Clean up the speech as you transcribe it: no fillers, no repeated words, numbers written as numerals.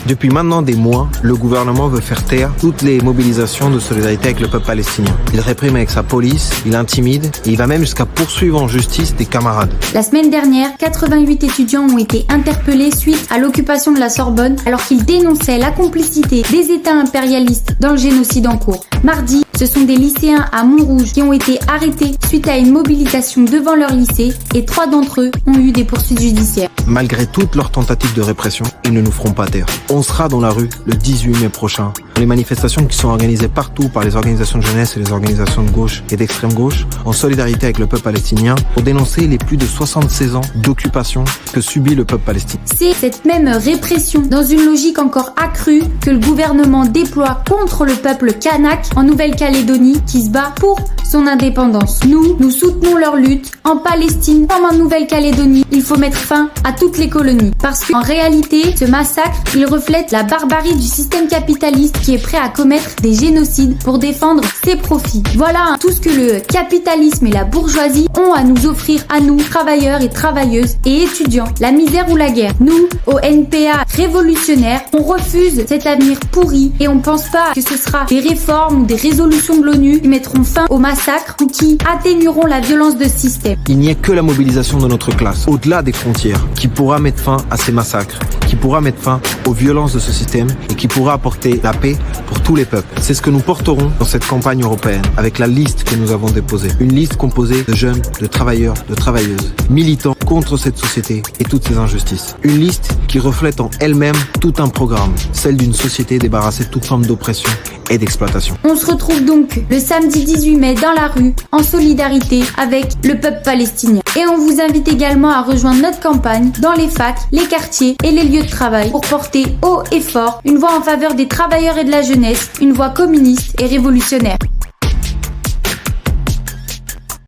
Depuis maintenant des mois, le gouvernement veut faire taire toutes les mobilisations de solidarité avec le peuple palestinien. Il réprime avec sa police, il intimide et il va même jusqu'à poursuivre en justice des camarades. La semaine dernière, 88 étudiants ont été interpellés suite à l'occupation de la Sorbonne alors qu'ils dénonçaient la complicité des États impérialistes dans le génocide en cours. Mardi, ce sont des lycéens à Montrouge qui ont été arrêtés suite à une mobilisation devant leur lycée et 3 d'entre eux ont eu des poursuites judiciaires. Malgré toutes leurs tentatives de répression, ils ne nous feront pas taire. On sera dans la rue le 18 mai prochain. Les manifestations qui sont organisées partout par les organisations de jeunesse et les organisations de gauche et d'extrême gauche, en solidarité avec le peuple palestinien, pour dénoncer les plus de 76 ans d'occupation que subit le peuple palestinien. C'est cette même répression, dans une logique encore accrue, que le gouvernement déploie contre le peuple kanak en Nouvelle-Calédonie qui se bat pour son indépendance. Nous soutenons leur lutte. En Palestine, comme en Nouvelle-Calédonie, il faut mettre fin à toutes les colonies. Parce qu'en réalité, ce massacre, il reflète la barbarie du système capitaliste qui est prêt à commettre des génocides pour défendre ses profits. Voilà tout ce que le capitalisme et la bourgeoisie ont à nous offrir à nous, travailleurs et travailleuses et étudiants. La misère ou la guerre. Nous, au NPA révolutionnaire, on refuse cet avenir pourri et on pense pas que ce sera des réformes ou des résolutions de l'ONU qui mettront fin au massacre ou qui atténueront la violence de ce système. Il n'y a que la mobilisation de notre classe, au-delà des frontières, qui pourra mettre fin à ces massacres, qui pourra mettre fin aux violences de ce système et qui pourra apporter la paix pour tous les peuples. C'est ce que nous porterons dans cette campagne européenne, avec la liste que nous avons déposée. Une liste composée de jeunes, de travailleurs, de travailleuses, militants contre cette société et toutes ces injustices. Une liste qui reflète en elle-même tout un programme, celle d'une société débarrassée de toute forme d'oppression et d'exploitation. On se retrouve donc le samedi 18 mai dans la rue, en solidarité avec le peuple palestinien. Et on vous invite également à rejoindre notre campagne dans les facs, les quartiers et les lieux de travail pour porter haut et fort une voix en faveur des travailleurs et de la jeunesse, une voix communiste et révolutionnaire.